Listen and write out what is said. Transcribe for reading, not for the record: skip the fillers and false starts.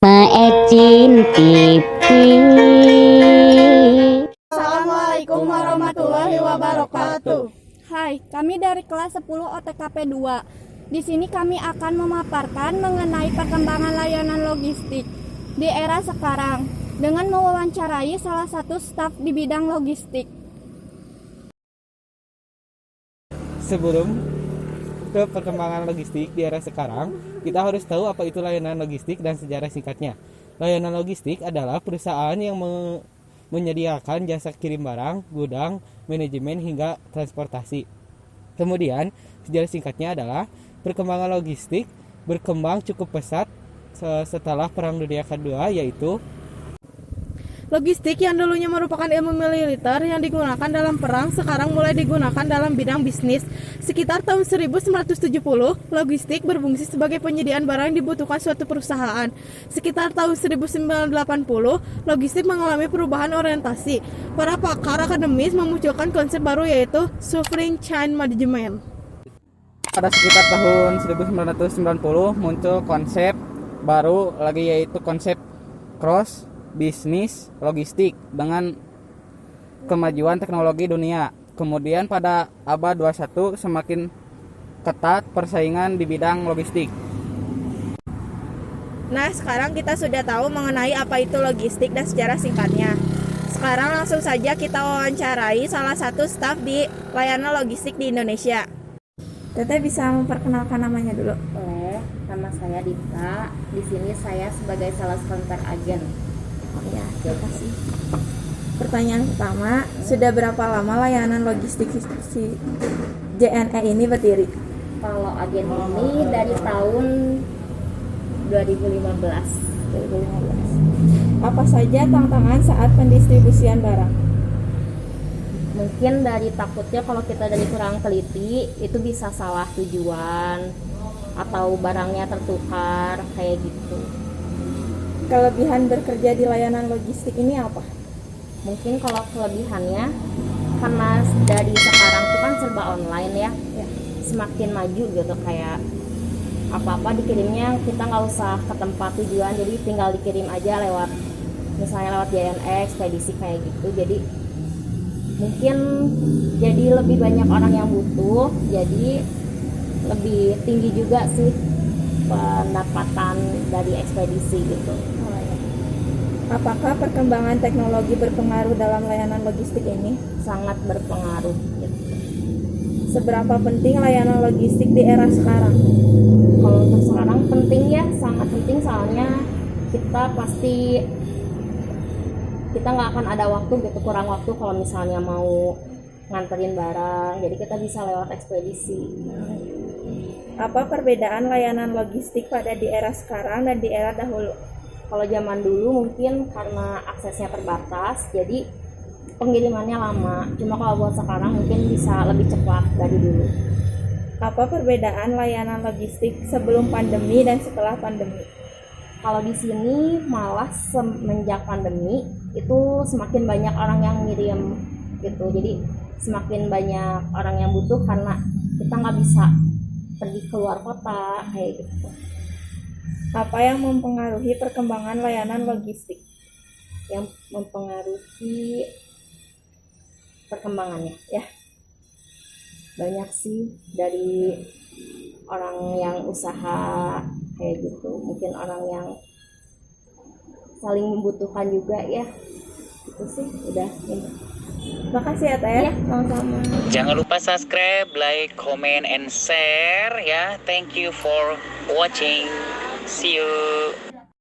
Maecin TV. Assalamualaikum warahmatullahi wabarakatuh. Hai, kami dari kelas 10 OTKP 2. Di sini kami akan memaparkan mengenai perkembangan layanan logistik di era sekarang dengan mewawancarai salah satu staf di bidang logistik. Sebelum ke perkembangan logistik di era sekarang, kita harus tahu apa itu layanan logistik dan sejarah singkatnya. Layanan logistik adalah perusahaan yang menyediakan jasa kirim barang, gudang, manajemen hingga transportasi. Kemudian, sejarah singkatnya adalah perkembangan logistik berkembang cukup pesat setelah Perang Dunia Kedua, yaitu Logistik yang dulunya merupakan ilmu militer yang digunakan dalam perang sekarang mulai digunakan dalam bidang bisnis. Sekitar tahun 1970, logistik berfungsi sebagai penyediaan barang yang dibutuhkan suatu perusahaan. Sekitar tahun 1980, logistik mengalami perubahan orientasi. Para pakar akademis memunculkan konsep baru yaitu supply chain management. pada sekitar tahun 1990 muncul konsep baru lagi, yaitu konsep cross bisnis logistik dengan kemajuan teknologi dunia. Kemudian pada abad 21 semakin ketat persaingan di bidang logistik. Nah, sekarang kita sudah tahu mengenai apa itu logistik dan sejarah singkatnya. Sekarang langsung saja kita wawancarai salah satu staf di layanan logistik di Indonesia. Teteh bisa memperkenalkan namanya dulu. Nama saya Dita. Di sini saya sebagai sales counter agen. Ya, terima kasih. Pertanyaan pertama, sudah berapa lama layanan logistik si JNE ini berdiri? Kalau agen ini dari tahun 2015. Apa saja tantangan saat pendistribusian barang? Mungkin dari takutnya kalau kita dari kurang teliti itu bisa salah tujuan atau barangnya tertukar kayak gitu. Kelebihan bekerja di layanan logistik ini apa? Mungkin kalau kelebihannya karena dari sekarang tuh kan serba online ya. Semakin maju gitu, kayak apa-apa dikirimnya kita nggak usah ke tempat tujuan, jadi tinggal dikirim aja lewat misalnya lewat JNE, ekspedisi kayak gitu. Jadi mungkin jadi lebih banyak orang yang butuh, jadi lebih tinggi juga sih pendapatan dari ekspedisi gitu. Apakah perkembangan teknologi berpengaruh dalam layanan logistik ini? Sangat berpengaruh gitu. Seberapa penting layanan logistik di era sekarang? Kalau untuk sekarang penting ya, sangat penting, soalnya kita nggak akan ada waktu gitu, kurang waktu kalau misalnya mau nganterin barang, jadi kita bisa lewat ekspedisi. Apa perbedaan layanan logistik pada di era sekarang dan di era dahulu? Kalau zaman dulu mungkin karena aksesnya terbatas, jadi pengirimannya lama. Cuma kalau buat sekarang mungkin bisa lebih cepat dari dulu. Apa perbedaan layanan logistik sebelum pandemi dan setelah pandemi? Kalau di sini malah semenjak pandemi itu semakin banyak orang yang ngirim gitu. Jadi semakin banyak orang yang butuh karena kita nggak bisa pergi keluar kota kayak gitu. Apa yang mempengaruhi perkembangan layanan logistik? Yang mempengaruhi perkembangannya ya banyak sih, dari orang yang usaha kayak gitu, mungkin orang yang saling membutuhkan juga ya, itu sih udah ini. Makasih ya Teh. Ya, sama-sama. Jangan lupa subscribe, like, comment, and share ya. Thank you for watching. See you.